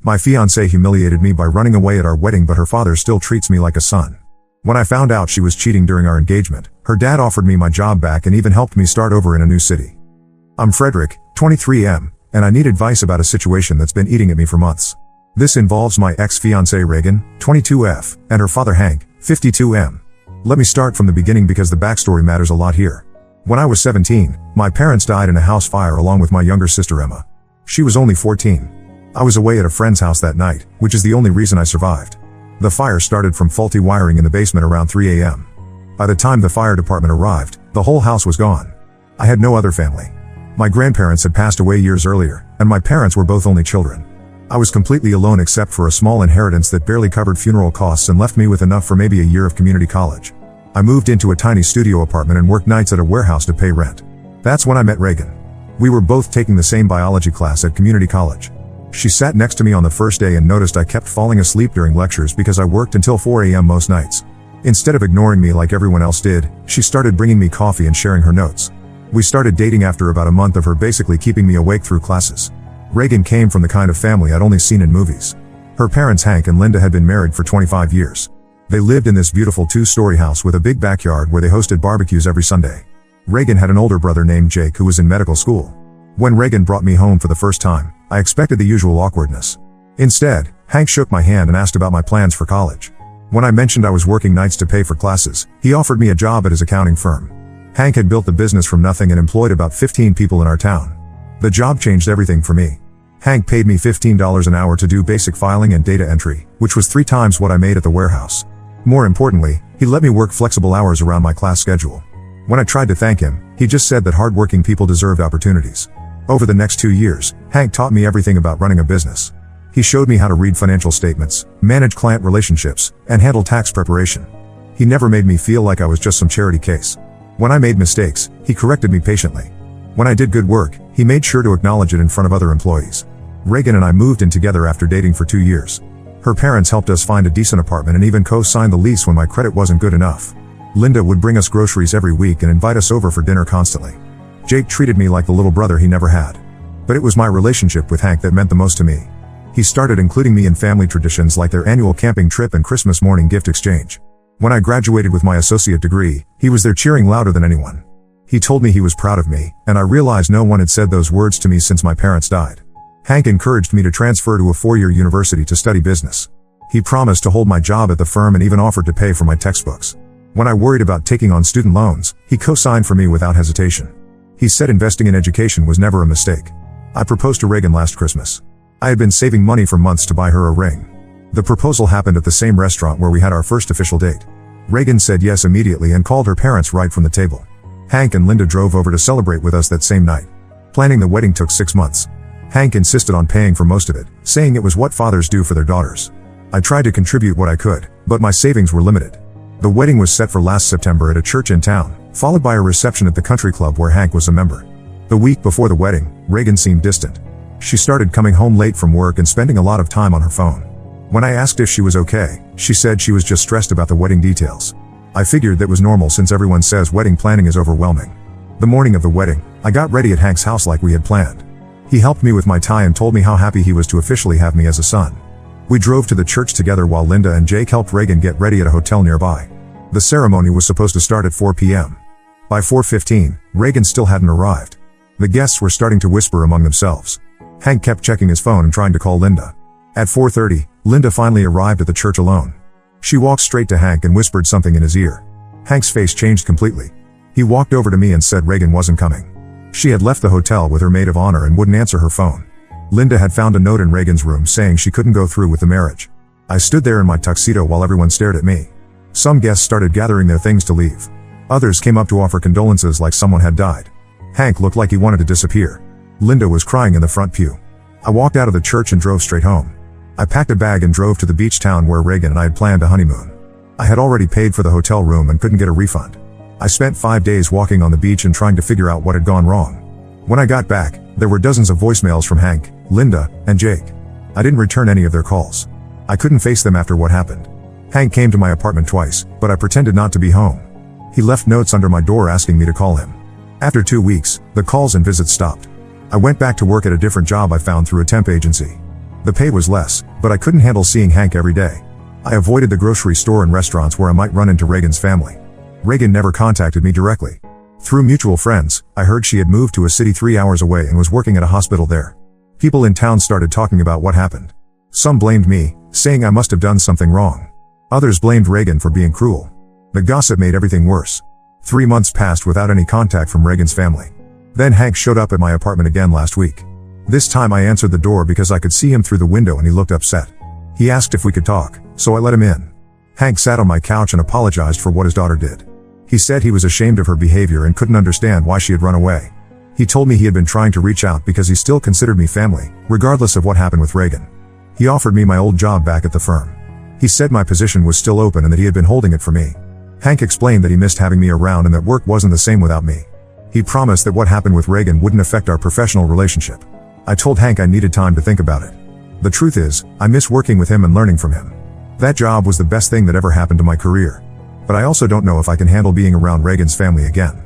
My fiancée humiliated me by running away at our wedding, but her father still treats me like a son. When I found out she was cheating during our engagement, her dad offered me my job back and even helped me start over in a new city. I'm Frederick, 23M, and I need advice about a situation that's been eating at me for months. This involves my ex-fiancée Reagan, 22F, and her father Hank, 52M. Let me start from the beginning because the backstory matters a lot here. When I was 17, my parents died in a house fire along with my younger sister Emma. She was only 14. I was away at a friend's house that night, which is the only reason I survived. The fire started from faulty wiring in the basement around 3 a.m. By the time the fire department arrived, the whole house was gone. I had no other family. My grandparents had passed away years earlier, and my parents were both only children. I was completely alone except for a small inheritance that barely covered funeral costs and left me with enough for maybe a year of community college. I moved into a tiny studio apartment and worked nights at a warehouse to pay rent. That's when I met Reagan. We were both taking the same biology class at community college. She sat next to me on the first day and noticed I kept falling asleep during lectures because I worked until 4 a.m. most nights. Instead of ignoring me like everyone else did, she started bringing me coffee and sharing her notes. We started dating after about a month of her basically keeping me awake through classes. Reagan came from the kind of family I'd only seen in movies. Her parents Hank and Linda had been married for 25 years. They lived in this beautiful 2-story house with a big backyard where they hosted barbecues every Sunday. Reagan had an older brother named Jake who was in medical school. When Reagan brought me home for the first time, I expected the usual awkwardness. Instead, Hank shook my hand and asked about my plans for college. When I mentioned I was working nights to pay for classes, he offered me a job at his accounting firm. Hank had built the business from nothing and employed about 15 people in our town. The job changed everything for me. Hank paid me $15 an hour to do basic filing and data entry, which was 3 times what I made at the warehouse. More importantly, he let me work flexible hours around my class schedule. When I tried to thank him, he just said that hardworking people deserved opportunities. Over the next 2 years, Hank taught me everything about running a business. He showed me how to read financial statements, manage client relationships, and handle tax preparation. He never made me feel like I was just some charity case. When I made mistakes, he corrected me patiently. When I did good work, he made sure to acknowledge it in front of other employees. Reagan and I moved in together after dating for 2 years. Her parents helped us find a decent apartment and even co-signed the lease when my credit wasn't good enough. Linda would bring us groceries every week and invite us over for dinner constantly. Jake treated me like the little brother he never had. But it was my relationship with Hank that meant the most to me. He started including me in family traditions like their annual camping trip and Christmas morning gift exchange. When I graduated with my associate degree, he was there cheering louder than anyone. He told me he was proud of me, and I realized no one had said those words to me since my parents died. Hank encouraged me to transfer to a 4-year university to study business. He promised to hold my job at the firm and even offered to pay for my textbooks. When I worried about taking on student loans, he co-signed for me without hesitation. He said investing in education was never a mistake. I proposed to Reagan last Christmas. I had been saving money for months to buy her a ring. The proposal happened at the same restaurant where we had our first official date. Reagan said yes immediately and called her parents right from the table. Hank and Linda drove over to celebrate with us that same night. Planning the wedding took 6 months. Hank insisted on paying for most of it, saying it was what fathers do for their daughters. I tried to contribute what I could, but my savings were limited. The wedding was set for last September at a church in town, followed by a reception at the country club where Hank was a member. The week before the wedding, Reagan seemed distant. She started coming home late from work and spending a lot of time on her phone. When I asked if she was okay, she said she was just stressed about the wedding details. I figured that was normal since everyone says wedding planning is overwhelming. The morning of the wedding, I got ready at Hank's house like we had planned. He helped me with my tie and told me how happy he was to officially have me as a son. We drove to the church together while Linda and Jake helped Reagan get ready at a hotel nearby. The ceremony was supposed to start at 4 p.m. By 4:15, Reagan still hadn't arrived. The guests were starting to whisper among themselves. Hank kept checking his phone and trying to call Linda. At 4:30, Linda finally arrived at the church alone. She walked straight to Hank and whispered something in his ear. Hank's face changed completely. He walked over to me and said Reagan wasn't coming. She had left the hotel with her maid of honor and wouldn't answer her phone. Linda had found a note in Reagan's room saying she couldn't go through with the marriage. I stood there in my tuxedo while everyone stared at me. Some guests started gathering their things to leave. Others came up to offer condolences like someone had died. Hank looked like he wanted to disappear. Linda was crying in the front pew. I walked out of the church and drove straight home. I packed a bag and drove to the beach town where Reagan and I had planned a honeymoon. I had already paid for the hotel room and couldn't get a refund. I spent 5 days walking on the beach and trying to figure out what had gone wrong. When I got back, there were dozens of voicemails from Hank, Linda, and Jake. I didn't return any of their calls. I couldn't face them after what happened. Hank came to my apartment twice, but I pretended not to be home. He left notes under my door asking me to call him. After 2 weeks, the calls and visits stopped. I went back to work at a different job I found through a temp agency. The pay was less, but I couldn't handle seeing Hank every day. I avoided the grocery store and restaurants where I might run into Reagan's family. Reagan never contacted me directly. Through mutual friends, I heard she had moved to a city 3 hours away and was working at a hospital there. People in town started talking about what happened. Some blamed me, saying I must have done something wrong. Others blamed Reagan for being cruel. The gossip made everything worse. 3 months passed without any contact from Reagan's family. Then Hank showed up at my apartment again last week. This time I answered the door because I could see him through the window and he looked upset. He asked if we could talk, so I let him in. Hank sat on my couch and apologized for what his daughter did. He said he was ashamed of her behavior and couldn't understand why she had run away. He told me he had been trying to reach out because he still considered me family, regardless of what happened with Reagan. He offered me my old job back at the firm. He said my position was still open and that he had been holding it for me. Hank explained that he missed having me around and that work wasn't the same without me. He promised that what happened with Reagan wouldn't affect our professional relationship. I told Hank I needed time to think about it. The truth is, I miss working with him and learning from him. That job was the best thing that ever happened to my career. But I also don't know if I can handle being around Reagan's family again.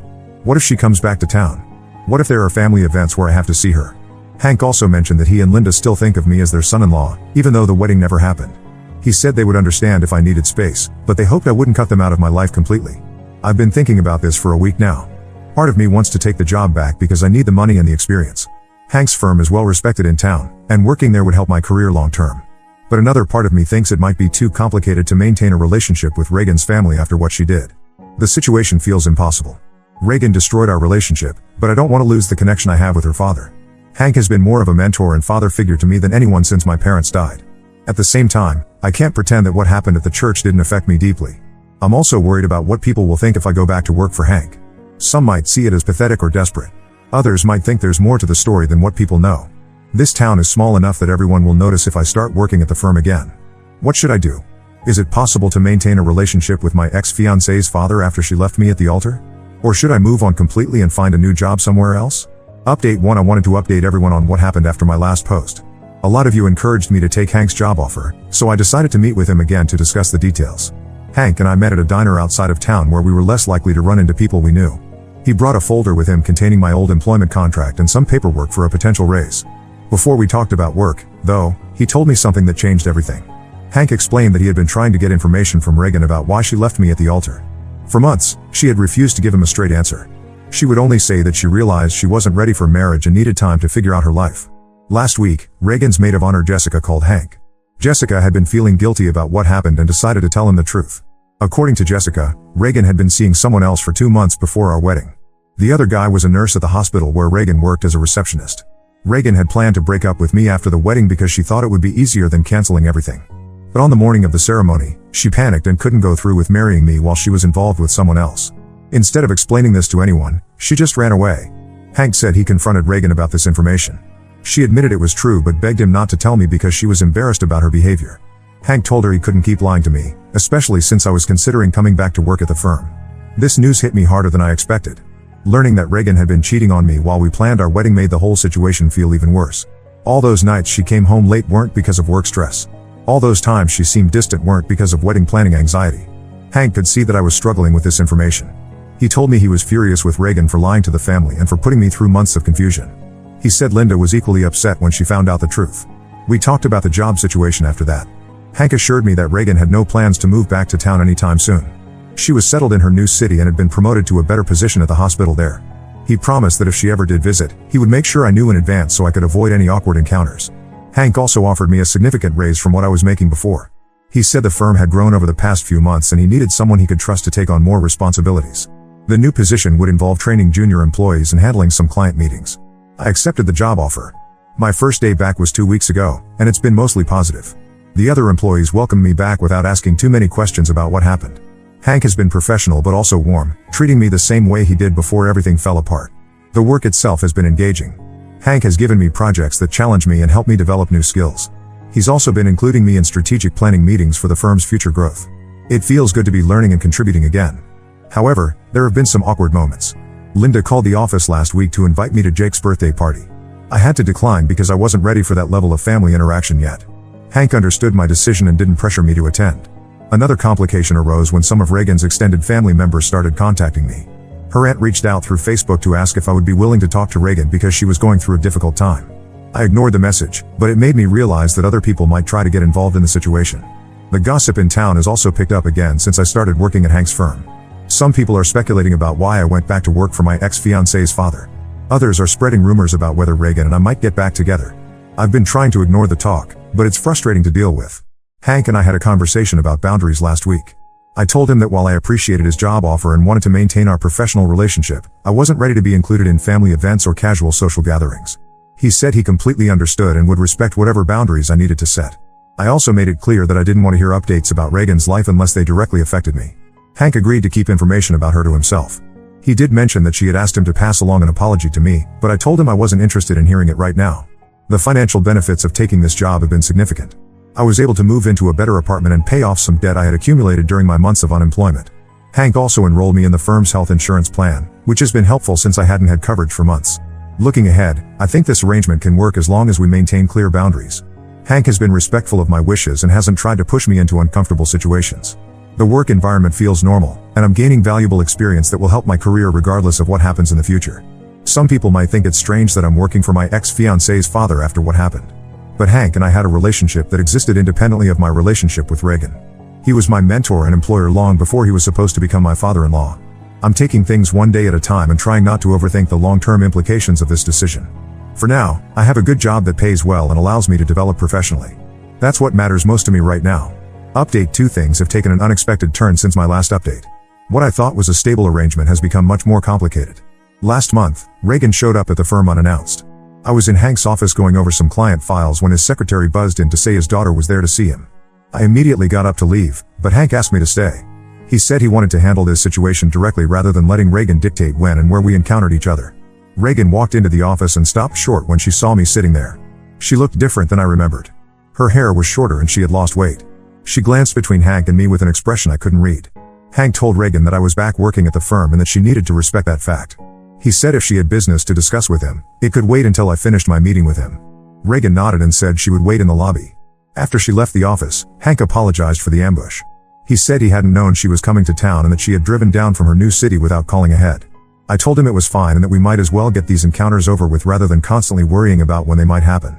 What if she comes back to town? What if there are family events where I have to see her? Hank also mentioned that he and Linda still think of me as their son-in-law, even though the wedding never happened. He said they would understand if I needed space, but they hoped I wouldn't cut them out of my life completely. I've been thinking about this for a week now. Part of me wants to take the job back because I need the money and the experience. Hank's firm is well respected in town, and working there would help my career long term. But another part of me thinks it might be too complicated to maintain a relationship with Reagan's family after what she did. The situation feels impossible. Reagan destroyed our relationship, but I don't want to lose the connection I have with her father. Hank has been more of a mentor and father figure to me than anyone since my parents died. At the same time, I can't pretend that what happened at the church didn't affect me deeply. I'm also worried about what people will think if I go back to work for Hank. Some might see it as pathetic or desperate. Others might think there's more to the story than what people know. This town is small enough that everyone will notice if I start working at the firm again. What should I do? Is it possible to maintain a relationship with my ex-fiancée's father after she left me at the altar? Or should I move on completely and find a new job somewhere else? Update 1: I wanted to update everyone on what happened after my last post. A lot of you encouraged me to take Hank's job offer, so I decided to meet with him again to discuss the details. Hank and I met at a diner outside of town where we were less likely to run into people we knew. He brought a folder with him containing my old employment contract and some paperwork for a potential raise. Before we talked about work, though, he told me something that changed everything. Hank explained that he had been trying to get information from Reagan about why she left me at the altar. For months, she had refused to give him a straight answer. She would only say that she realized she wasn't ready for marriage and needed time to figure out her life. Last week, Reagan's maid of honor Jessica called Hank. Jessica had been feeling guilty about what happened and decided to tell him the truth. According to Jessica, Reagan had been seeing someone else for 2 months before our wedding. The other guy was a nurse at the hospital where Reagan worked as a receptionist. Reagan had planned to break up with me after the wedding because she thought it would be easier than canceling everything. But on the morning of the ceremony, she panicked and couldn't go through with marrying me while she was involved with someone else. Instead of explaining this to anyone, she just ran away. Hank said he confronted Reagan about this information. She admitted it was true but begged him not to tell me because she was embarrassed about her behavior. Hank told her he couldn't keep lying to me, especially since I was considering coming back to work at the firm. This news hit me harder than I expected. Learning that Reagan had been cheating on me while we planned our wedding made the whole situation feel even worse. All those nights she came home late weren't because of work stress. All those times she seemed distant weren't because of wedding planning anxiety. Hank could see that I was struggling with this information. He told me he was furious with Reagan for lying to the family and for putting me through months of confusion. He said Linda was equally upset when she found out the truth. We talked about the job situation after that. Hank assured me that Reagan had no plans to move back to town anytime soon. She was settled in her new city and had been promoted to a better position at the hospital there. He promised that if she ever did visit, he would make sure I knew in advance so I could avoid any awkward encounters. Hank also offered me a significant raise from what I was making before. He said the firm had grown over the past few months and he needed someone he could trust to take on more responsibilities. The new position would involve training junior employees and handling some client meetings. I accepted the job offer. My first day back was 2 weeks ago, and it's been mostly positive. The other employees welcomed me back without asking too many questions about what happened. Hank has been professional but also warm, treating me the same way he did before everything fell apart. The work itself has been engaging. Hank has given me projects that challenge me and help me develop new skills. He's also been including me in strategic planning meetings for the firm's future growth. It feels good to be learning and contributing again. However, there have been some awkward moments. Linda called the office last week to invite me to Jake's birthday party. I had to decline because I wasn't ready for that level of family interaction yet. Hank understood my decision and didn't pressure me to attend. Another complication arose when some of Reagan's extended family members started contacting me. Her aunt reached out through Facebook to ask if I would be willing to talk to Reagan because she was going through a difficult time. I ignored the message, but it made me realize that other people might try to get involved in the situation. The gossip in town has also picked up again since I started working at Hank's firm. Some people are speculating about why I went back to work for my ex-fiancée's father. Others are spreading rumors about whether Reagan and I might get back together. I've been trying to ignore the talk, but it's frustrating to deal with. Hank and I had a conversation about boundaries last week. I told him that while I appreciated his job offer and wanted to maintain our professional relationship, I wasn't ready to be included in family events or casual social gatherings. He said he completely understood and would respect whatever boundaries I needed to set. I also made it clear that I didn't want to hear updates about Reagan's life unless they directly affected me. Hank agreed to keep information about her to himself. He did mention that she had asked him to pass along an apology to me, but I told him I wasn't interested in hearing it right now. The financial benefits of taking this job have been significant. I was able to move into a better apartment and pay off some debt I had accumulated during my months of unemployment. Hank also enrolled me in the firm's health insurance plan, which has been helpful since I hadn't had coverage for months. Looking ahead, I think this arrangement can work as long as we maintain clear boundaries. Hank has been respectful of my wishes and hasn't tried to push me into uncomfortable situations. The work environment feels normal, and I'm gaining valuable experience that will help my career regardless of what happens in the future. Some people might think it's strange that I'm working for my ex-fiancée's father after what happened. But Hank and I had a relationship that existed independently of my relationship with Reagan. He was my mentor and employer long before he was supposed to become my father-in-law. I'm taking things one day at a time and trying not to overthink the long-term implications of this decision. For now, I have a good job that pays well and allows me to develop professionally. That's what matters most to me right now. Update: 2 things have taken an unexpected turn since my last update. What I thought was a stable arrangement has become much more complicated. Last month, Reagan showed up at the firm unannounced. I was in Hank's office going over some client files when his secretary buzzed in to say his daughter was there to see him. I immediately got up to leave, but Hank asked me to stay. He said he wanted to handle this situation directly rather than letting Reagan dictate when and where we encountered each other. Reagan walked into the office and stopped short when she saw me sitting there. She looked different than I remembered. Her hair was shorter and she had lost weight. She glanced between Hank and me with an expression I couldn't read. Hank told Reagan that I was back working at the firm and that she needed to respect that fact. He said if she had business to discuss with him, it could wait until I finished my meeting with him. Reagan nodded and said she would wait in the lobby. After she left the office, Hank apologized for the ambush. He said he hadn't known she was coming to town and that she had driven down from her new city without calling ahead. I told him it was fine and that we might as well get these encounters over with rather than constantly worrying about when they might happen.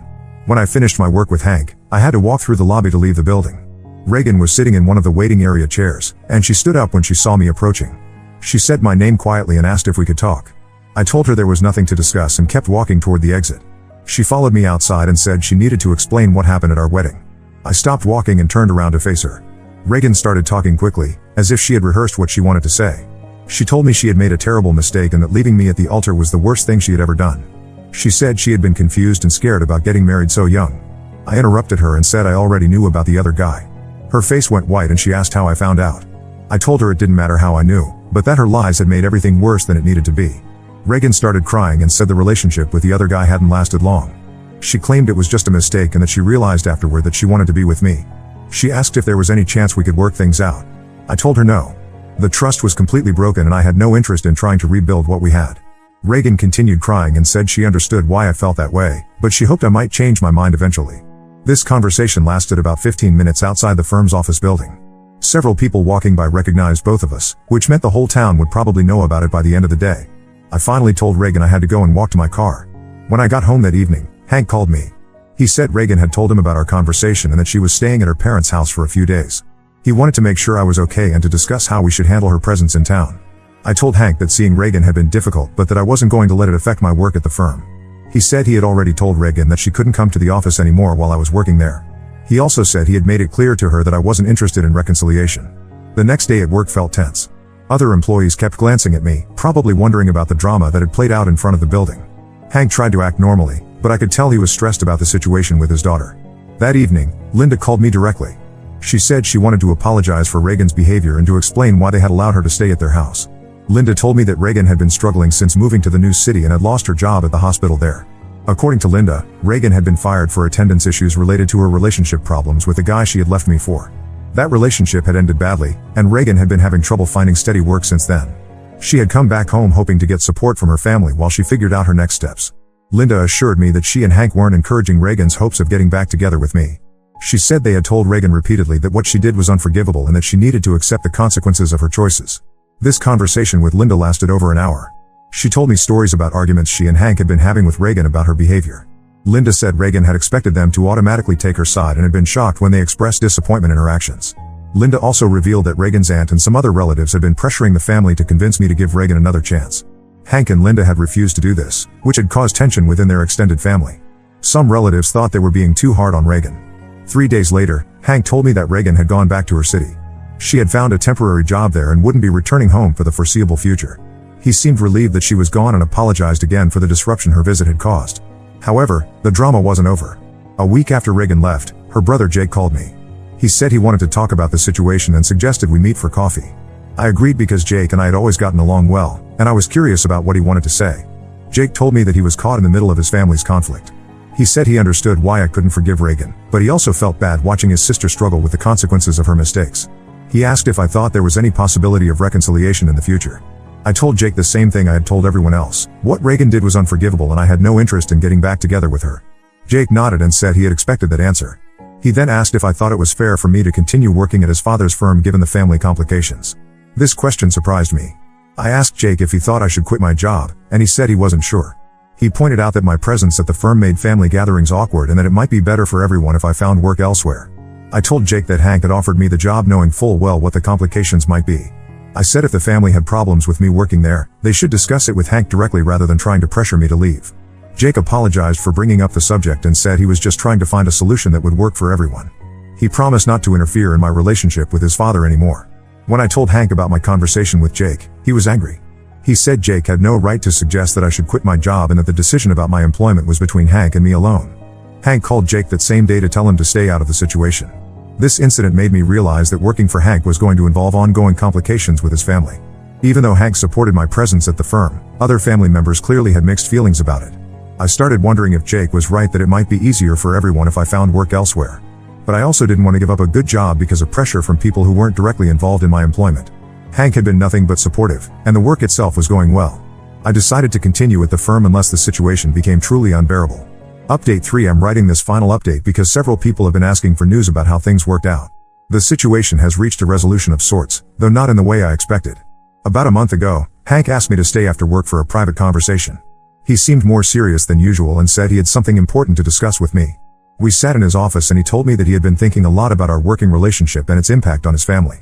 When I finished my work with Hank, I had to walk through the lobby to leave the building. Reagan was sitting in one of the waiting area chairs, and she stood up when she saw me approaching. She said my name quietly and asked if we could talk. I told her there was nothing to discuss and kept walking toward the exit. She followed me outside and said she needed to explain what happened at our wedding. I stopped walking and turned around to face her. Reagan started talking quickly, as if she had rehearsed what she wanted to say. She told me she had made a terrible mistake and that leaving me at the altar was the worst thing she had ever done. She said she had been confused and scared about getting married so young. I interrupted her and said I already knew about the other guy. Her face went white and she asked how I found out. I told her it didn't matter how I knew, but that her lies had made everything worse than it needed to be. Reagan started crying and said the relationship with the other guy hadn't lasted long. She claimed it was just a mistake and that she realized afterward that she wanted to be with me. She asked if there was any chance we could work things out. I told her no. The trust was completely broken and I had no interest in trying to rebuild what we had. Reagan continued crying and said she understood why I felt that way, but she hoped I might change my mind eventually. This conversation lasted about 15 minutes outside the firm's office building. Several people walking by recognized both of us, which meant the whole town would probably know about it by the end of the day. I finally told Reagan I had to go and walk to my car. When I got home that evening, Hank called me. He said Reagan had told him about our conversation and that she was staying at her parents' house for a few days. He wanted to make sure I was okay and to discuss how we should handle her presence in town. I told Hank that seeing Reagan had been difficult but that I wasn't going to let it affect my work at the firm. He said he had already told Reagan that she couldn't come to the office anymore while I was working there. He also said he had made it clear to her that I wasn't interested in reconciliation. The next day at work felt tense. Other employees kept glancing at me, probably wondering about the drama that had played out in front of the building. Hank tried to act normally, but I could tell he was stressed about the situation with his daughter. That evening, Linda called me directly. She said she wanted to apologize for Reagan's behavior and to explain why they had allowed her to stay at their house. Linda told me that Reagan had been struggling since moving to the new city and had lost her job at the hospital there. According to Linda, Reagan had been fired for attendance issues related to her relationship problems with the guy she had left me for. That relationship had ended badly, and Reagan had been having trouble finding steady work since then. She had come back home hoping to get support from her family while she figured out her next steps. Linda assured me that she and Hank weren't encouraging Reagan's hopes of getting back together with me. She said they had told Reagan repeatedly that what she did was unforgivable and that she needed to accept the consequences of her choices. This conversation with Linda lasted over an hour. She told me stories about arguments she and Hank had been having with Reagan about her behavior. Linda said Reagan had expected them to automatically take her side and had been shocked when they expressed disappointment in her actions. Linda also revealed that Reagan's aunt and some other relatives had been pressuring the family to convince me to give Reagan another chance. Hank and Linda had refused to do this, which had caused tension within their extended family. Some relatives thought they were being too hard on Reagan. 3 days later, Hank told me that Reagan had gone back to her city. She had found a temporary job there and wouldn't be returning home for the foreseeable future. He seemed relieved that she was gone and apologized again for the disruption her visit had caused. However, the drama wasn't over. A week after Reagan left, her brother Jake called me. He said he wanted to talk about the situation and suggested we meet for coffee. I agreed because Jake and I had always gotten along well, and I was curious about what he wanted to say. Jake told me that he was caught in the middle of his family's conflict. He said he understood why I couldn't forgive Reagan, but he also felt bad watching his sister struggle with the consequences of her mistakes. He asked if I thought there was any possibility of reconciliation in the future. I told Jake the same thing I had told everyone else. What Reagan did was unforgivable and I had no interest in getting back together with her. Jake nodded and said he had expected that answer. He then asked if I thought it was fair for me to continue working at his father's firm given the family complications. This question surprised me. I asked Jake if he thought I should quit my job, and he said he wasn't sure. He pointed out that my presence at the firm made family gatherings awkward and that it might be better for everyone if I found work elsewhere. I told Jake that Hank had offered me the job knowing full well what the complications might be. I said if the family had problems with me working there, they should discuss it with Hank directly rather than trying to pressure me to leave. Jake apologized for bringing up the subject and said he was just trying to find a solution that would work for everyone. He promised not to interfere in my relationship with his father anymore. When I told Hank about my conversation with Jake, he was angry. He said Jake had no right to suggest that I should quit my job and that the decision about my employment was between Hank and me alone. Hank called Jake that same day to tell him to stay out of the situation. This incident made me realize that working for Hank was going to involve ongoing complications with his family. Even though Hank supported my presence at the firm, other family members clearly had mixed feelings about it. I started wondering if Jake was right that it might be easier for everyone if I found work elsewhere. But I also didn't want to give up a good job because of pressure from people who weren't directly involved in my employment. Hank had been nothing but supportive, and the work itself was going well. I decided to continue at the firm unless the situation became truly unbearable. Update 3: I'm writing this final update because several people have been asking for news about how things worked out. The situation has reached a resolution of sorts, though not in the way I expected. About a month ago, Hank asked me to stay after work for a private conversation. He seemed more serious than usual and said he had something important to discuss with me. We sat in his office and he told me that he had been thinking a lot about our working relationship and its impact on his family.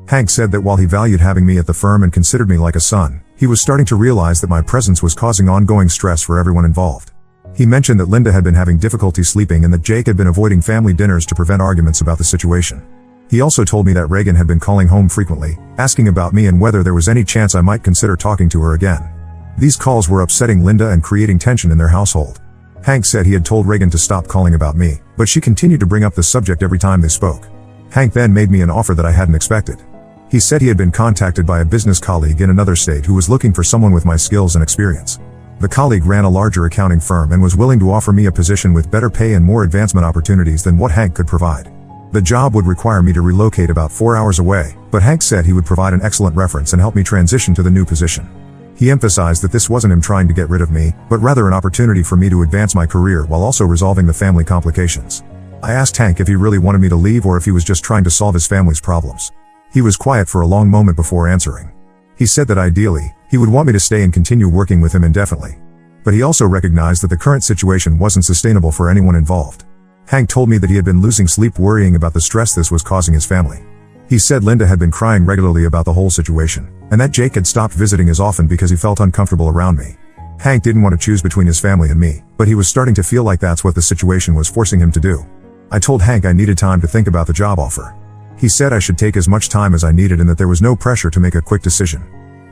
Hank said that while he valued having me at the firm and considered me like a son, he was starting to realize that my presence was causing ongoing stress for everyone involved. He mentioned that Linda had been having difficulty sleeping and that Jake had been avoiding family dinners to prevent arguments about the situation. He also told me that Reagan had been calling home frequently, asking about me and whether there was any chance I might consider talking to her again. These calls were upsetting Linda and creating tension in their household. Hank said he had told Reagan to stop calling about me, but she continued to bring up the subject every time they spoke. Hank then made me an offer that I hadn't expected. He said he had been contacted by a business colleague in another state who was looking for someone with my skills and experience. The colleague ran a larger accounting firm and was willing to offer me a position with better pay and more advancement opportunities than what Hank could provide. The job would require me to relocate about 4 hours away, but Hank said he would provide an excellent reference and help me transition to the new position. He emphasized that this wasn't him trying to get rid of me, but rather an opportunity for me to advance my career while also resolving the family complications. I asked Hank if he really wanted me to leave or if he was just trying to solve his family's problems. He was quiet for a long moment before answering. He said that ideally, he would want me to stay and continue working with him indefinitely. But he also recognized that the current situation wasn't sustainable for anyone involved. Hank told me that he had been losing sleep worrying about the stress this was causing his family. He said Linda had been crying regularly about the whole situation, and that Jake had stopped visiting as often because he felt uncomfortable around me. Hank didn't want to choose between his family and me, but he was starting to feel like that's what the situation was forcing him to do. I told Hank I needed time to think about the job offer. He said I should take as much time as I needed and that there was no pressure to make a quick decision.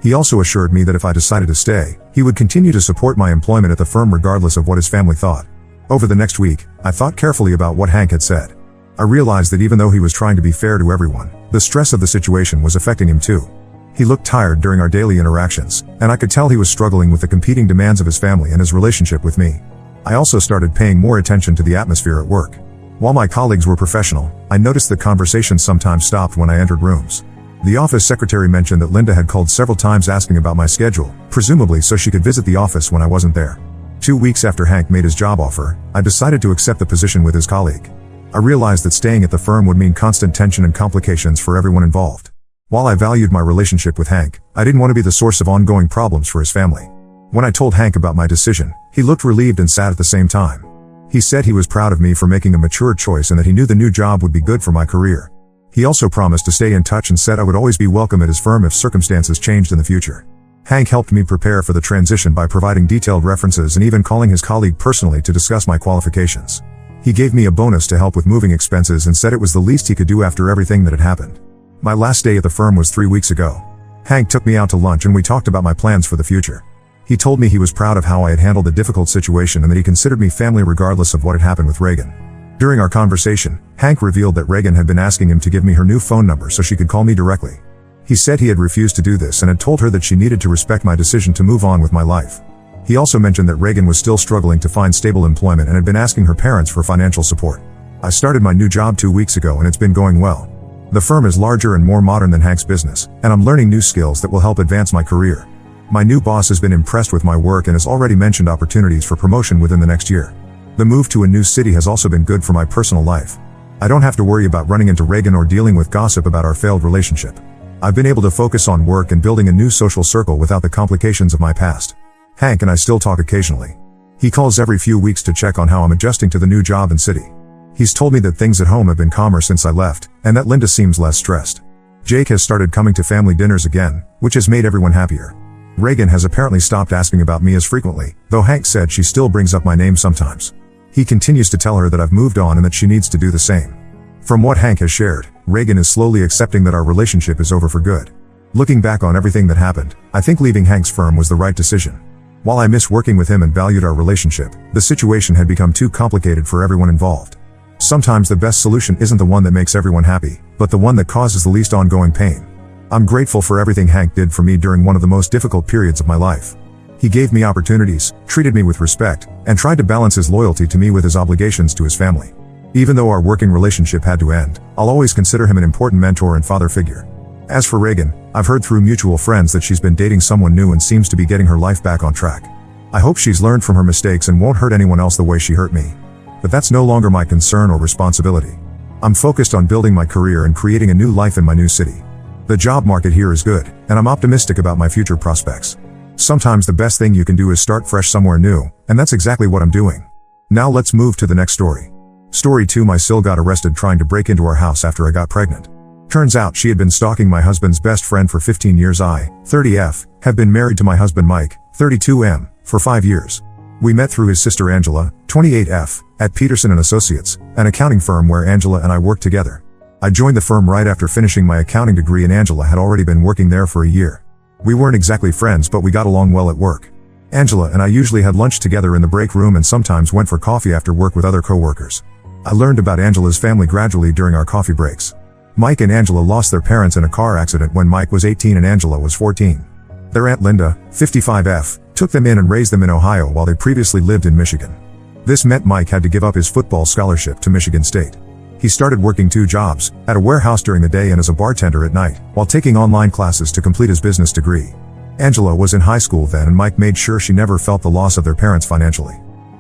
He also assured me that if I decided to stay, he would continue to support my employment at the firm regardless of what his family thought. Over the next week, I thought carefully about what Hank had said. I realized that even though he was trying to be fair to everyone, the stress of the situation was affecting him too. He looked tired during our daily interactions, and I could tell he was struggling with the competing demands of his family and his relationship with me. I also started paying more attention to the atmosphere at work. While my colleagues were professional, I noticed that conversations sometimes stopped when I entered rooms. The office secretary mentioned that Linda had called several times asking about my schedule, presumably so she could visit the office when I wasn't there. 2 weeks after Hank made his job offer, I decided to accept the position with his colleague. I realized that staying at the firm would mean constant tension and complications for everyone involved. While I valued my relationship with Hank, I didn't want to be the source of ongoing problems for his family. When I told Hank about my decision, he looked relieved and sad at the same time. He said he was proud of me for making a mature choice and that he knew the new job would be good for my career. He also promised to stay in touch and said I would always be welcome at his firm if circumstances changed in the future. Hank helped me prepare for the transition by providing detailed references and even calling his colleague personally to discuss my qualifications. He gave me a bonus to help with moving expenses and said it was the least he could do after everything that had happened. My last day at the firm was 3 weeks ago. Hank took me out to lunch and we talked about my plans for the future. He told me he was proud of how I had handled the difficult situation and that he considered me family regardless of what had happened with Reagan. During our conversation, Hank revealed that Reagan had been asking him to give me her new phone number so she could call me directly. He said he had refused to do this and had told her that she needed to respect my decision to move on with my life. He also mentioned that Reagan was still struggling to find stable employment and had been asking her parents for financial support. I started my new job 2 weeks ago and it's been going well. The firm is larger and more modern than Hank's business, and I'm learning new skills that will help advance my career. My new boss has been impressed with my work and has already mentioned opportunities for promotion within the next year. The move to a new city has also been good for my personal life. I don't have to worry about running into Reagan or dealing with gossip about our failed relationship. I've been able to focus on work and building a new social circle without the complications of my past. Hank and I still talk occasionally. He calls every few weeks to check on how I'm adjusting to the new job and city. He's told me that things at home have been calmer since I left, and that Linda seems less stressed. Jake has started coming to family dinners again, which has made everyone happier. Reagan has apparently stopped asking about me as frequently, though Hank said she still brings up my name sometimes. He continues to tell her that I've moved on and that she needs to do the same. From what Hank has shared, Reagan is slowly accepting that our relationship is over for good. Looking back on everything that happened, I think leaving Hank's firm was the right decision. While I miss working with him and valued our relationship, the situation had become too complicated for everyone involved. Sometimes the best solution isn't the one that makes everyone happy, but the one that causes the least ongoing pain. I'm grateful for everything Hank did for me during one of the most difficult periods of my life. He gave me opportunities, treated me with respect, and tried to balance his loyalty to me with his obligations to his family. Even though our working relationship had to end, I'll always consider him an important mentor and father figure. As for Reagan, I've heard through mutual friends that she's been dating someone new and seems to be getting her life back on track. I hope she's learned from her mistakes and won't hurt anyone else the way she hurt me. But that's no longer my concern or responsibility. I'm focused on building my career and creating a new life in my new city. The job market here is good, and I'm optimistic about my future prospects. Sometimes the best thing you can do is start fresh somewhere new, and that's exactly what I'm doing. Now let's move to the next story. Story 2. My sil got arrested trying to break into our house after I got pregnant. Turns out she had been stalking my husband's best friend for 15 years. I, 30F, have been married to my husband Mike, 32M, for 5 years. We met through his sister Angela, 28F, at Peterson & Associates, an accounting firm where Angela and I worked together. I joined the firm right after finishing my accounting degree and Angela had already been working there for a year. We weren't exactly friends but we got along well at work. Angela and I usually had lunch together in the break room and sometimes went for coffee after work with other co-workers. I learned about Angela's family gradually during our coffee breaks. Mike and Angela lost their parents in a car accident when Mike was 18 and Angela was 14. Their aunt Linda, 55F, took them in and raised them in Ohio while they previously lived in Michigan. This meant Mike had to give up his football scholarship to Michigan State. He started working 2 jobs, at a warehouse during the day and as a bartender at night, while taking online classes to complete his business degree. Angela was in high school then and Mike made sure she never felt the loss of their parents financially.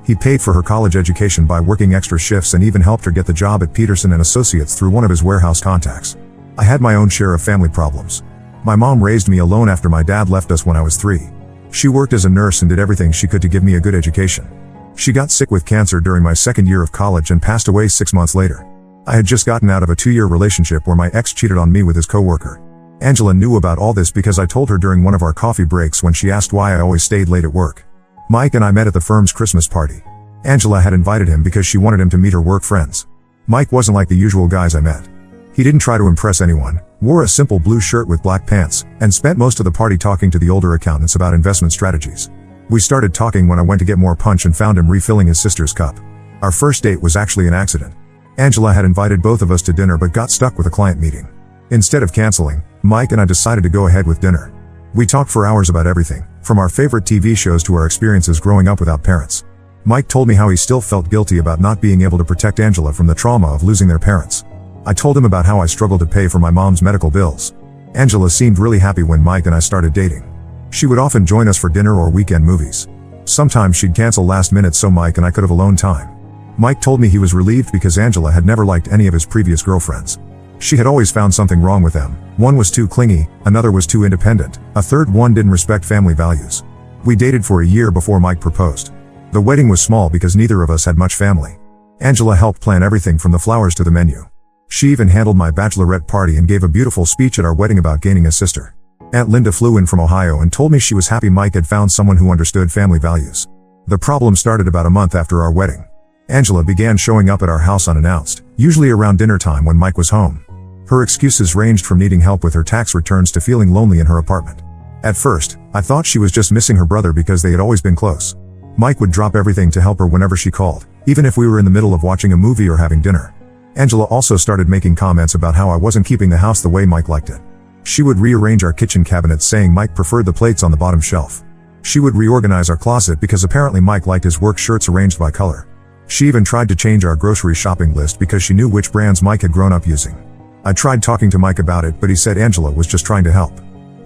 He paid for her college education by working extra shifts and even helped her get the job at Peterson & Associates through one of his warehouse contacts. I had my own share of family problems. My mom raised me alone after my dad left us when I was 3. She worked as a nurse and did everything she could to give me a good education. She got sick with cancer during my second year of college and passed away 6 months later. I had just gotten out of a 2-year relationship where my ex cheated on me with his coworker. Angela knew about all this because I told her during one of our coffee breaks when she asked why I always stayed late at work. Mike and I met at the firm's Christmas party. Angela had invited him because she wanted him to meet her work friends. Mike wasn't like the usual guys I met. He didn't try to impress anyone, wore a simple blue shirt with black pants, and spent most of the party talking to the older accountants about investment strategies. We started talking when I went to get more punch and found him refilling his sister's cup. Our first date was actually an accident. Angela had invited both of us to dinner but got stuck with a client meeting. Instead of canceling, Mike and I decided to go ahead with dinner. We talked for hours about everything, from our favorite TV shows to our experiences growing up without parents. Mike told me how he still felt guilty about not being able to protect Angela from the trauma of losing their parents. I told him about how I struggled to pay for my mom's medical bills. Angela seemed really happy when Mike and I started dating. She would often join us for dinner or weekend movies. Sometimes she'd cancel last minute so Mike and I could have alone time. Mike told me he was relieved because Angela had never liked any of his previous girlfriends. She had always found something wrong with them. One was too clingy, another was too independent, a third one didn't respect family values. We dated for a year before Mike proposed. The wedding was small because neither of us had much family. Angela helped plan everything from the flowers to the menu. She even handled my bachelorette party and gave a beautiful speech at our wedding about gaining a sister. Aunt Linda flew in from Ohio and told me she was happy Mike had found someone who understood family values. The problem started about a month after our wedding. Angela began showing up at our house unannounced, usually around dinner time when Mike was home. Her excuses ranged from needing help with her tax returns to feeling lonely in her apartment. At first, I thought she was just missing her brother because they had always been close. Mike would drop everything to help her whenever she called, even if we were in the middle of watching a movie or having dinner. Angela also started making comments about how I wasn't keeping the house the way Mike liked it. She would rearrange our kitchen cabinets saying Mike preferred the plates on the bottom shelf. She would reorganize our closet because apparently Mike liked his work shirts arranged by color. She even tried to change our grocery shopping list because she knew which brands Mike had grown up using. I tried talking to Mike about it, but he said Angela was just trying to help.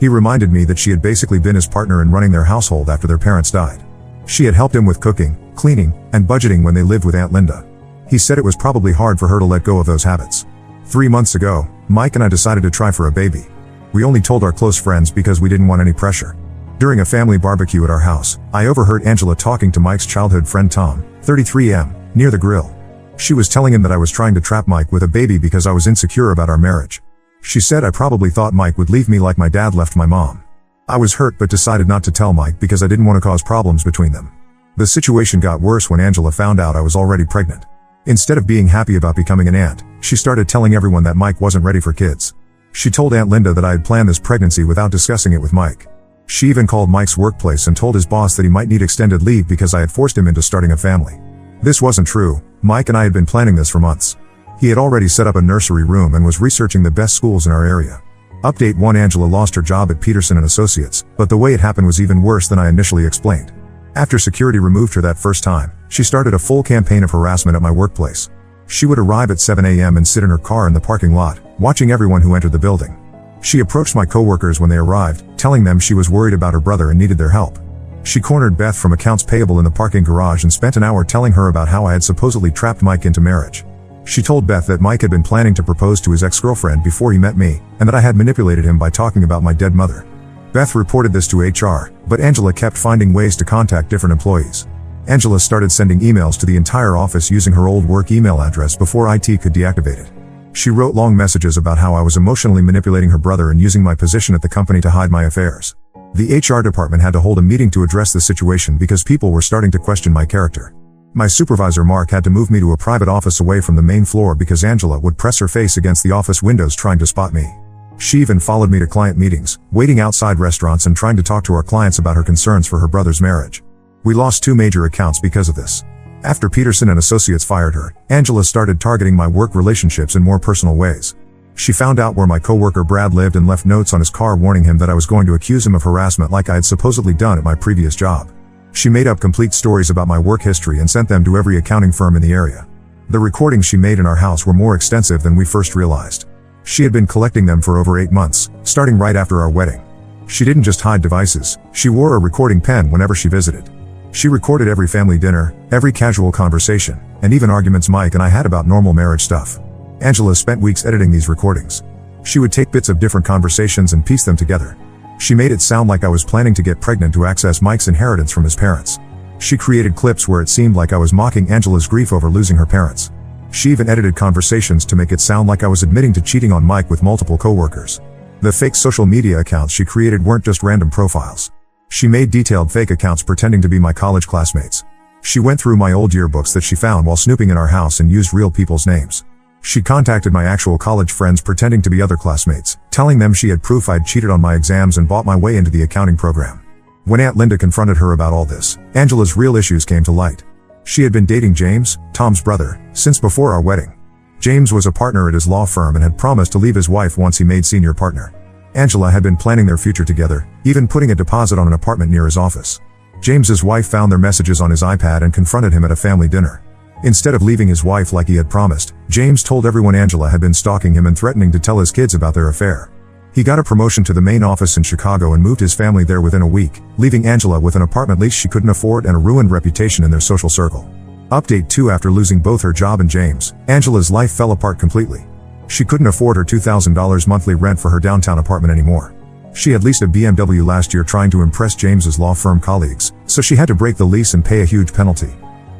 He reminded me that she had basically been his partner in running their household after their parents died. She had helped him with cooking, cleaning, and budgeting when they lived with Aunt Linda. He said it was probably hard for her to let go of those habits. 3 months ago, Mike and I decided to try for a baby. We only told our close friends because we didn't want any pressure. During a family barbecue at our house, I overheard Angela talking to Mike's childhood friend Tom, 33M, near the grill. She was telling him that I was trying to trap Mike with a baby because I was insecure about our marriage. She said I probably thought Mike would leave me like my dad left my mom. I was hurt but decided not to tell Mike because I didn't want to cause problems between them. The situation got worse when Angela found out I was already pregnant. Instead of being happy about becoming an aunt, she started telling everyone that Mike wasn't ready for kids. She told Aunt Linda that I had planned this pregnancy without discussing it with Mike. She even called Mike's workplace and told his boss that he might need extended leave because I had forced him into starting a family. This wasn't true. Mike and I had been planning this for months. He had already set up a nursery room and was researching the best schools in our area. Update 1: Angela lost her job at Peterson & Associates, but the way it happened was even worse than I initially explained. After security removed her that first time, she started a full campaign of harassment at my workplace. She would arrive at 7 a.m. and sit in her car in the parking lot, watching everyone who entered the building. She approached my coworkers when they arrived, telling them she was worried about her brother and needed their help. She cornered Beth from accounts payable in the parking garage and spent an hour telling her about how I had supposedly trapped Mike into marriage. She told Beth that Mike had been planning to propose to his ex-girlfriend before he met me, and that I had manipulated him by talking about my dead mother. Beth reported this to HR, but Angela kept finding ways to contact different employees. Angela started sending emails to the entire office using her old work email address before IT could deactivate it. She wrote long messages about how I was emotionally manipulating her brother and using my position at the company to hide my affairs. The HR department had to hold a meeting to address the situation because people were starting to question my character. My supervisor Mark had to move me to a private office away from the main floor because Angela would press her face against the office windows trying to spot me. She even followed me to client meetings, waiting outside restaurants and trying to talk to our clients about her concerns for her brother's marriage. We lost 2 major accounts because of this. After Peterson & Associates fired her, Angela started targeting my work relationships in more personal ways. She found out where my coworker Brad lived and left notes on his car warning him that I was going to accuse him of harassment like I had supposedly done at my previous job. She made up complete stories about my work history and sent them to every accounting firm in the area. The recordings she made in our house were more extensive than we first realized. She had been collecting them for over 8 months, starting right after our wedding. She didn't just hide devices, she wore a recording pen whenever she visited. She recorded every family dinner, every casual conversation, and even arguments Mike and I had about normal marriage stuff. Angela spent weeks editing these recordings. She would take bits of different conversations and piece them together. She made it sound like I was planning to get pregnant to access Mike's inheritance from his parents. She created clips where it seemed like I was mocking Angela's grief over losing her parents. She even edited conversations to make it sound like I was admitting to cheating on Mike with multiple coworkers. The fake social media accounts she created weren't just random profiles. She made detailed fake accounts pretending to be my college classmates. She went through my old yearbooks that she found while snooping in our house and used real people's names. She contacted my actual college friends pretending to be other classmates, telling them she had proof I'd cheated on my exams and bought my way into the accounting program. When Aunt Linda confronted her about all this, Angela's real issues came to light. She had been dating James, Tom's brother, since before our wedding. James was a partner at his law firm and had promised to leave his wife once he made senior partner. Angela had been planning their future together, even putting a deposit on an apartment near his office. James's wife found their messages on his iPad and confronted him at a family dinner. Instead of leaving his wife like he had promised, James told everyone Angela had been stalking him and threatening to tell his kids about their affair. He got a promotion to the main office in Chicago and moved his family there within a week, leaving Angela with an apartment lease she couldn't afford and a ruined reputation in their social circle. Update 2: After losing both her job and James, Angela's life fell apart completely. She couldn't afford her $2,000 monthly rent for her downtown apartment anymore. She had leased a BMW last year trying to impress James's law firm colleagues, so she had to break the lease and pay a huge penalty.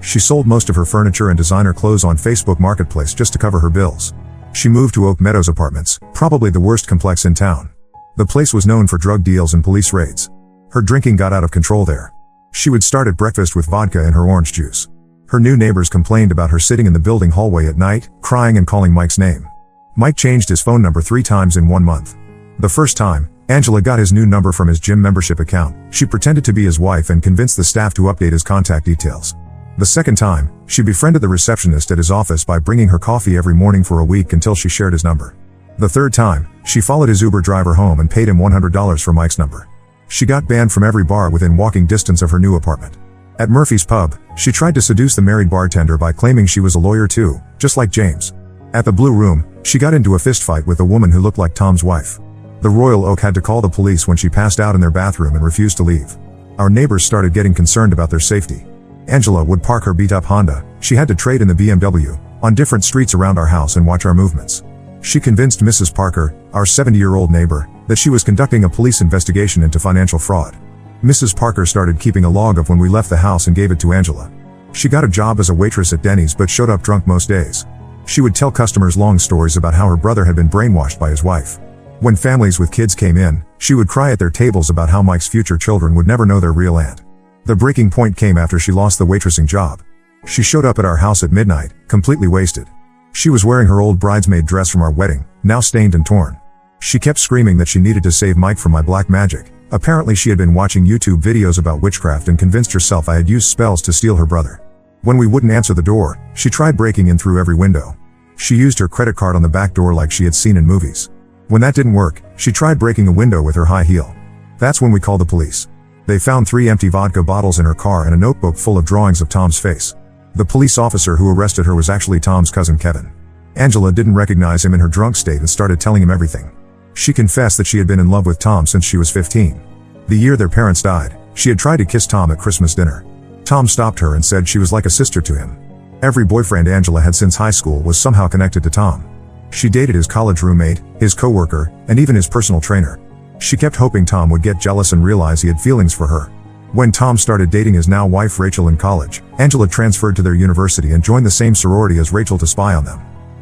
She sold most of her furniture and designer clothes on Facebook Marketplace just to cover her bills. She moved to Oak Meadows Apartments, probably the worst complex in town. The place was known for drug deals and police raids. Her drinking got out of control there. She would start at breakfast with vodka in her orange juice. Her new neighbors complained about her sitting in the building hallway at night, crying and calling Mike's name. Mike changed his phone number 3 times in 1 month. The first time, Angela got his new number from his gym membership account. She pretended to be his wife and convinced the staff to update his contact details. The second time, she befriended the receptionist at his office by bringing her coffee every morning for a week until she shared his number. The third time, she followed his Uber driver home and paid him $100 for Mike's number. She got banned from every bar within walking distance of her new apartment. At Murphy's Pub, she tried to seduce the married bartender by claiming she was a lawyer too, just like James. At the Blue Room, she got into a fistfight with a woman who looked like Tom's wife. The Royal Oak had to call the police when she passed out in their bathroom and refused to leave. Our neighbors started getting concerned about their safety. Angela would park her beat-up Honda, she had to trade in the BMW, on different streets around our house and watch our movements. She convinced Mrs. Parker, our 70-year-old neighbor, that she was conducting a police investigation into financial fraud. Mrs. Parker started keeping a log of when we left the house and gave it to Angela. She got a job as a waitress at Denny's but showed up drunk most days. She would tell customers long stories about how her brother had been brainwashed by his wife. When families with kids came in, she would cry at their tables about how Mike's future children would never know their real aunt. The breaking point came after she lost the waitressing job. She showed up at our house at midnight, completely wasted. She was wearing her old bridesmaid dress from our wedding, now stained and torn. She kept screaming that she needed to save Mike from my black magic. Apparently she had been watching YouTube videos about witchcraft and convinced herself I had used spells to steal her brother. When we wouldn't answer the door, she tried breaking in through every window. She used her credit card on the back door like she had seen in movies. When that didn't work, she tried breaking a window with her high heel. That's when we called the police. They found 3 empty vodka bottles in her car and a notebook full of drawings of Tom's face. The police officer who arrested her was actually Tom's cousin Kevin. Angela didn't recognize him in her drunk state and started telling him everything. She confessed that she had been in love with Tom since she was 15. The year their parents died, she had tried to kiss Tom at Christmas dinner. Tom stopped her and said she was like a sister to him. Every boyfriend Angela had since high school was somehow connected to Tom. She dated his college roommate, his coworker, and even his personal trainer. She kept hoping Tom would get jealous and realize he had feelings for her. When Tom started dating his now wife Rachel in college, Angela transferred to their university and joined the same sorority as Rachel to spy on them.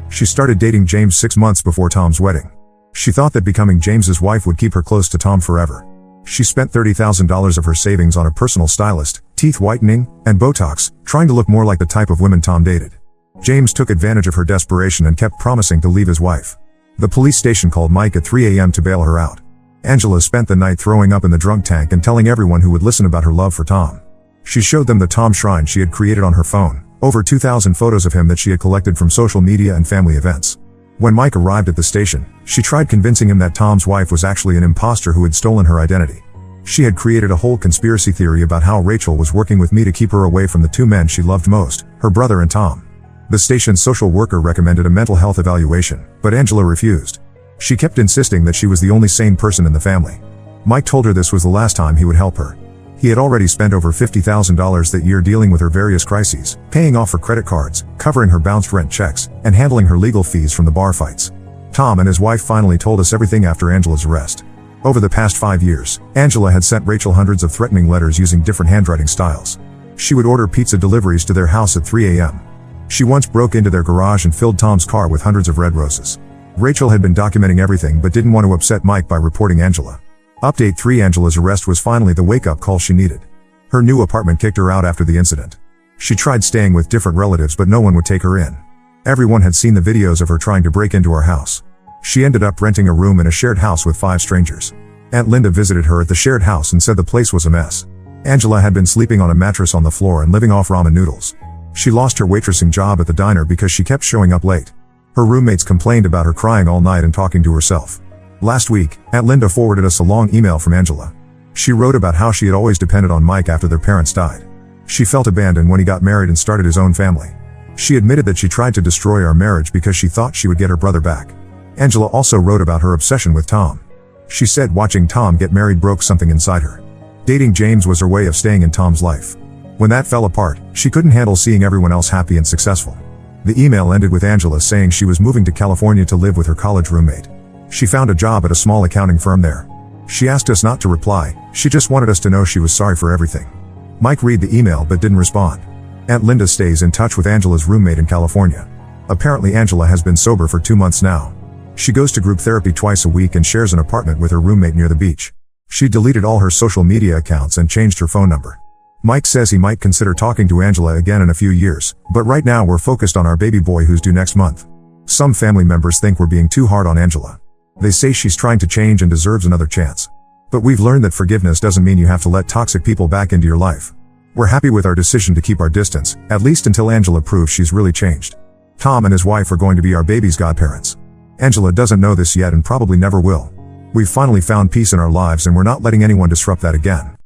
She started dating James 6 months before Tom's wedding. She thought that becoming James's wife would keep her close to Tom forever. She spent $30,000 of her savings on a personal stylist, teeth whitening, and Botox, trying to look more like the type of women Tom dated. James took advantage of her desperation and kept promising to leave his wife. The police station called Mike at 3 a.m. to bail her out. Angela spent the night throwing up in the drunk tank and telling everyone who would listen about her love for Tom. She showed them the Tom shrine she had created on her phone, over 2,000 photos of him that she had collected from social media and family events. When Mike arrived at the station, she tried convincing him that Tom's wife was actually an imposter who had stolen her identity. She had created a whole conspiracy theory about how Rachel was working with me to keep her away from the 2 men she loved most, her brother and Tom. The station's social worker recommended a mental health evaluation, but Angela refused. She kept insisting that she was the only sane person in the family. Mike told her this was the last time he would help her. He had already spent over $50,000 that year dealing with her various crises, paying off her credit cards, covering her bounced rent checks, and handling her legal fees from the bar fights. Tom and his wife finally told us everything after Angela's arrest. Over the past 5 years, Angela had sent Rachel hundreds of threatening letters using different handwriting styles. She would order pizza deliveries to their house at 3 a.m. She once broke into their garage and filled Tom's car with hundreds of red roses. Rachel had been documenting everything but didn't want to upset Mike by reporting Angela. Update 3: Angela's arrest was finally the wake-up call she needed. Her new apartment kicked her out after the incident. She tried staying with different relatives but no one would take her in. Everyone had seen the videos of her trying to break into our house. She ended up renting a room in a shared house with 5 strangers. Aunt Linda visited her at the shared house and said the place was a mess. Angela had been sleeping on a mattress on the floor and living off ramen noodles. She lost her waitressing job at the diner because she kept showing up late. Her roommates complained about her crying all night and talking to herself. Last week, Aunt Linda forwarded us a long email from Angela. She wrote about how she had always depended on Mike after their parents died. She felt abandoned when he got married and started his own family. She admitted that she tried to destroy our marriage because she thought she would get her brother back. Angela also wrote about her obsession with Tom. She said watching Tom get married broke something inside her. Dating James was her way of staying in Tom's life. When that fell apart, she couldn't handle seeing everyone else happy and successful. The email ended with Angela saying she was moving to California to live with her college roommate. She found a job at a small accounting firm there. She asked us not to reply, she just wanted us to know she was sorry for everything. Mike read the email but didn't respond. Aunt Linda stays in touch with Angela's roommate in California. Apparently Angela has been sober for 2 months now. She goes to group therapy twice a week and shares an apartment with her roommate near the beach. She deleted all her social media accounts and changed her phone number. Mike says he might consider talking to Angela again in a few years, but right now we're focused on our baby boy who's due next month. Some family members think we're being too hard on Angela. They say she's trying to change and deserves another chance. But we've learned that forgiveness doesn't mean you have to let toxic people back into your life. We're happy with our decision to keep our distance, at least until Angela proves she's really changed. Tom and his wife are going to be our baby's godparents. Angela doesn't know this yet and probably never will. We've finally found peace in our lives and we're not letting anyone disrupt that again.